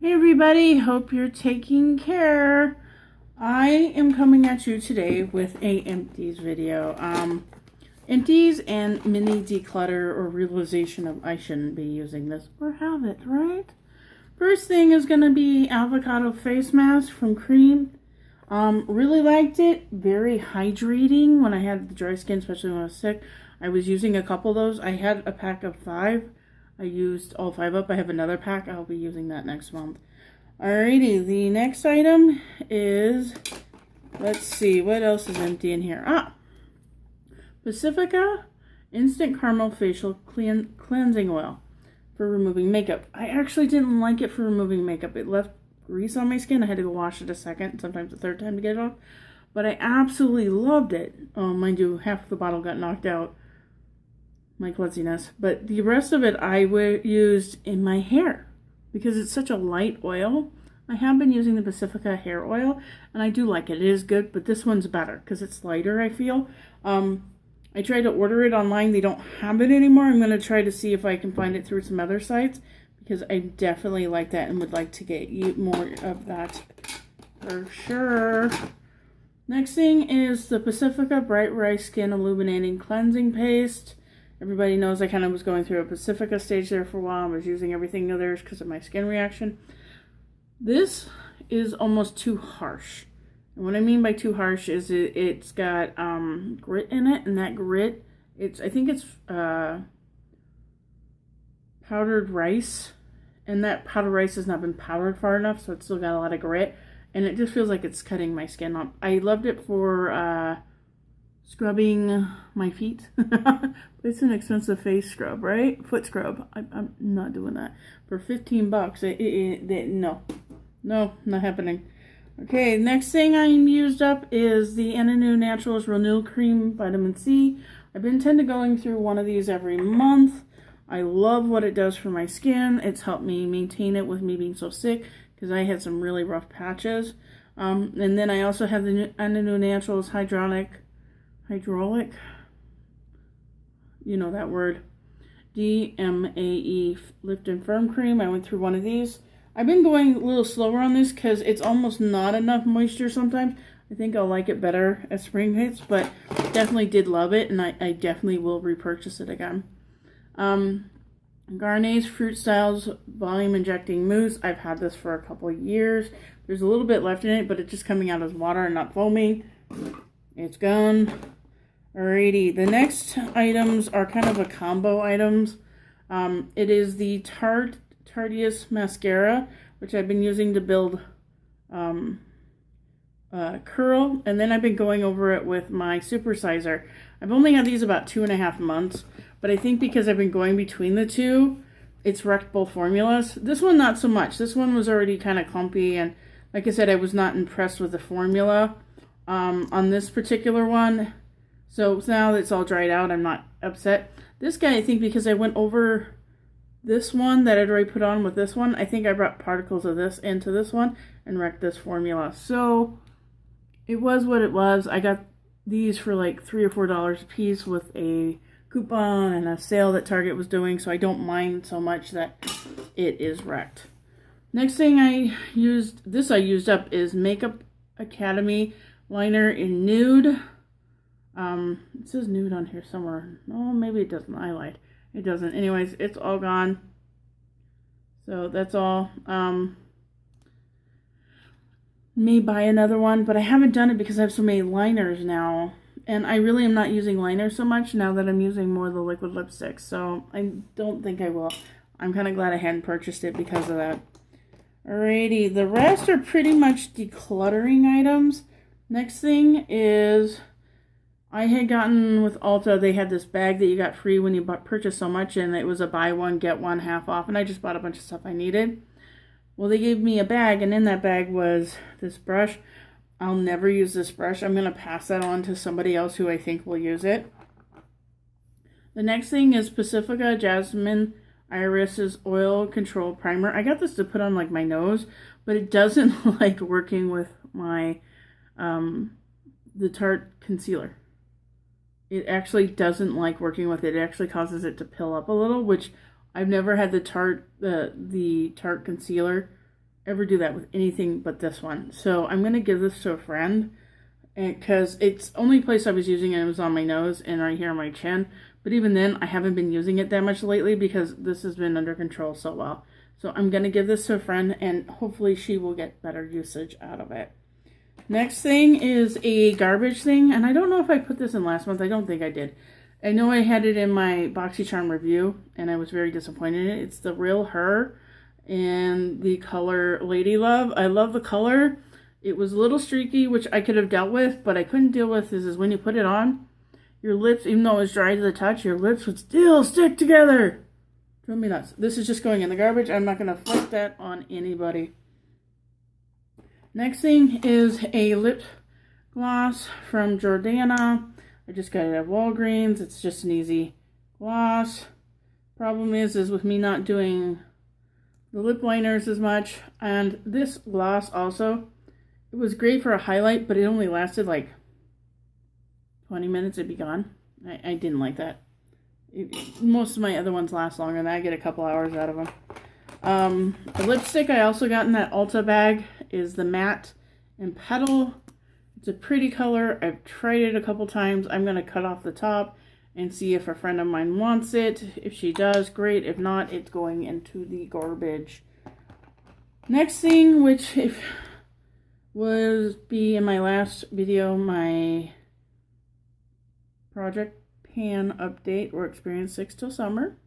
Hey everybody, hope you're taking care. I am coming at you today with a empties video. Empties and mini declutter or realization of I shouldn't be using this or have it, right? First thing is going to be avocado face mask from Cream. Really liked it. Very hydrating when I had the dry skin, especially when I was sick. I was using a couple of those. I had a pack of 5. I used all 5 up. I have another pack. I'll be using that next month. Alrighty, the next item is, let's see, what else is empty in here? Pacifica Instant Caramel Facial Cleansing Oil for removing makeup. I actually didn't like it for removing makeup. It left grease on my skin. I had to go wash it a second, sometimes a third time to get it off. But I absolutely loved it. Mind you, half of the bottle got knocked out. My klutziness. But the rest of it I used in my hair because it's such a light oil. I have been using the Pacifica hair oil and I do like it. It is good, but this one's better because it's lighter, I feel. I tried to order it online. They don't have it anymore. I'm going to try to see if I can find it through some other sites because I definitely like that and would like to get more of that for sure. Next thing is the Pacifica Bright Rice Skin Illuminating Cleansing Paste. Everybody knows I kind of was going through a Pacifica stage there for a while. I was using everything of theirs because of my skin reaction. This is almost too harsh. And what I mean by too harsh is it's got grit in it, and that grit, I think it's powdered rice, and that powdered rice has not been powdered far enough, so it's still got a lot of grit, and it just feels like it's cutting my skin up. I loved it for scrubbing my feet. It's an expensive face scrub, right? Foot scrub. I'm not doing that for $15. No, not happening. Okay, next thing I'm used up is the Ananu Naturals Renew Cream Vitamin C. I've been going through one of these every month. I love what it does for my skin. It's helped me maintain it with me being so sick because I had some really rough patches. And then I also have the Ananu Naturals hydraulic, you know that word, DMAE Lift and Firm Cream. I went through one of these. I've been going a little slower on this because it's almost not enough moisture sometimes. I think I'll like it better as spring hits, but definitely did love it, and I definitely will repurchase it again. Garnier's Fruit Styles Volume Injecting Mousse. I've had this for a couple of years. There's a little bit left in it, but it's just coming out as water and not foaming. It's gone. Alrighty, the next items are kind of a combo items. It is the Tarteus Mascara, which I've been using to build curl, and then I've been going over it with my Supersizer. I've only had these about 2.5 months, but I think because I've been going between the two, it's wrecked both formulas. This one, not so much. This one was already kind of clumpy, and like I said, I was not impressed with the formula on this particular one. So now that it's all dried out, I'm not upset. This guy, I think because I went over this one that I'd already put on with this one, I think I brought particles of this into this one and wrecked this formula. So it was what it was. I got these for like $3 or $4 a piece with a coupon and a sale that Target was doing, so I don't mind so much that it is wrecked. Next thing I used up is Makeup Academy liner in nude. It says nude on here somewhere. Oh, maybe it doesn't. I lied. It doesn't. Anyways, it's all gone. So that's all. May buy another one, but I haven't done it because I have so many liners now. And I really am not using liners so much now that I'm using more of the liquid lipsticks. So I don't think I will. I'm kind of glad I hadn't purchased it because of that. Alrighty, the rest are pretty much decluttering items. Next thing is, I had gotten with Ulta, they had this bag that you got free when you purchased so much, and it was a buy one, get one half off, and I just bought a bunch of stuff I needed. Well, they gave me a bag, and in that bag was this brush. I'll never use this brush. I'm going to pass that on to somebody else who I think will use it. The next thing is Pacifica Jasmine Iris's Oil Control Primer. I got this to put on like my nose, but it doesn't like working with my the Tarte concealer. It actually doesn't like working with it. It actually causes it to pill up a little, which I've never had the Tarte concealer ever do that with anything but this one. So I'm going to give this to a friend, because it's only place I was using it was on my nose and right here on my chin. But even then, I haven't been using it that much lately because this has been under control so well. So I'm going to give this to a friend, and hopefully she will get better usage out of it. Next thing is a garbage thing, and I don't know if I put this in last month. I don't think I did. I know I had it in my BoxyCharm review, and I was very disappointed in it. It's the Real Her and the color Lady Love. I love the color. It was a little streaky, which I could have dealt with, but I couldn't deal with is when you put it on, your lips, even though it was dry to the touch, your lips would still stick together. Drove me nuts. This is just going in the garbage. I'm not going to flick that on anybody. Next thing is a lip gloss from Jordana. I just got it at Walgreens. It's just an easy gloss. Problem is with me not doing the lip liners as much. And this gloss also, it was great for a highlight, but it only lasted like 20 minutes. It'd be gone. I didn't like that. Most of my other ones last longer, and I get a couple hours out of them. The lipstick I also got in that Ulta bag is the Matte and Petal. It's a pretty color. I've tried it a couple times. I'm going to cut off the top and see if a friend of mine wants it. If she does, great. If not, it's going into the garbage. Next thing, which was be in my last video, my Project Pan update or Experience 6 till summer.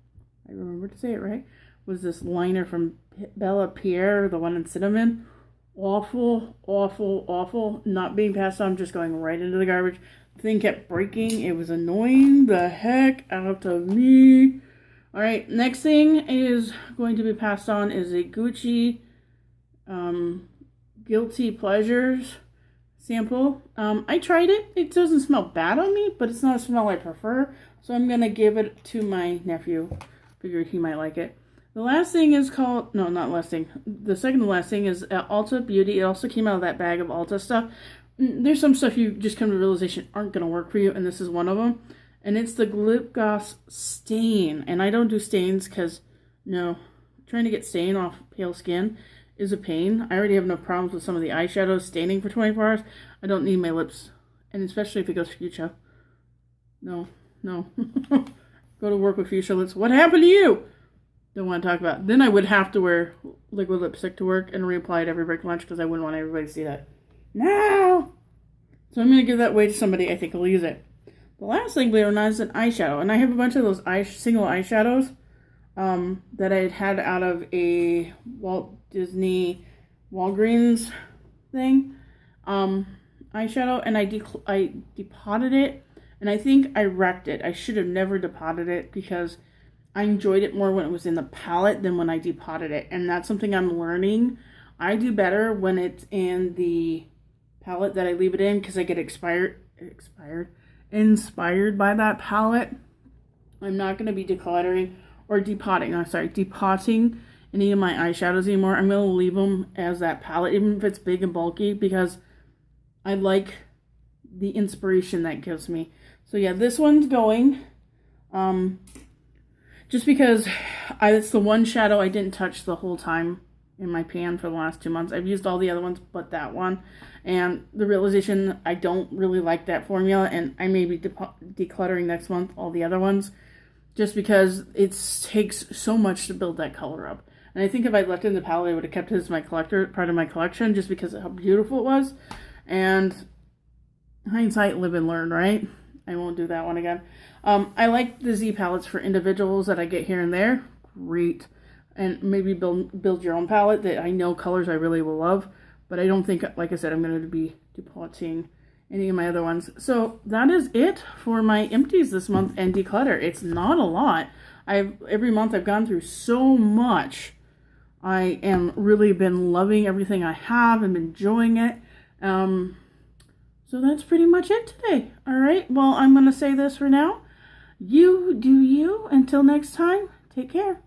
I remember to say it right. Was this liner from Bella Pierre, the one in cinnamon. Awful, awful, awful. Not being passed on, just going right into the garbage. The thing kept breaking. It was annoying the heck out of me. Alright, next thing is going to be passed on is a Gucci Guilty Pleasures sample. I tried it. It doesn't smell bad on me, but it's not a smell I prefer. So I'm going to give it to my nephew. Figured he might like it. The last thing is called, no, not last thing. The second to last thing is Ulta Beauty. It also came out of that bag of Ulta stuff. There's some stuff you just come to realization aren't going to work for you, and this is one of them. And it's the Lip Gloss Stain. And I don't do stains because, no, trying to get stain off pale skin is a pain. I already have no problems with some of the eyeshadows staining for 24 hours. I don't need my lips, and especially if it goes fuchsia. No. Go to work with fuchsia lips. What happened to you? Don't want to talk about it. Then I would have to wear liquid lipstick to work and reapply it every break lunch because I wouldn't want everybody to see that. No! So I'm going to give that away to somebody I think will use it. The last thing, believe it or not, is an eyeshadow. And I have a bunch of those single eyeshadows that I had out of a Walt Disney Walgreens thing. Eyeshadow. And I depotted it. And I think I wrecked it. I should have never depotted it because I enjoyed it more when it was in the palette than when I depotted it. And that's something I'm learning. I do better when it's in the palette that I leave it in because I get inspired by that palette. I'm not going to be decluttering or depotting any of my eyeshadows anymore. I'm going to leave them as that palette, even if it's big and bulky, because I like the inspiration that gives me. So yeah, this one's going. Just because it's the one shadow I didn't touch the whole time in my pan for the last 2 months. I've used all the other ones but that one. And the realization I don't really like that formula, and I may be decluttering next month all the other ones just because it takes so much to build that color up. And I think if I'd left it in the palette, I would have kept it as my part of my collection just because of how beautiful it was. And hindsight, live and learn, right? I won't do that one again. I like the Z palettes for individuals that I get here and there. Great. And maybe build your own palette that I know colors I really will love. But I don't think, like I said, I'm going to be depotting any of my other ones. So that is it for my empties this month and declutter. It's not a lot. Every month I've gone through so much. I am really been loving everything I have and enjoying it. So that's pretty much it today. All right. Well, I'm going to say this for now. You do you. Until next time, take care.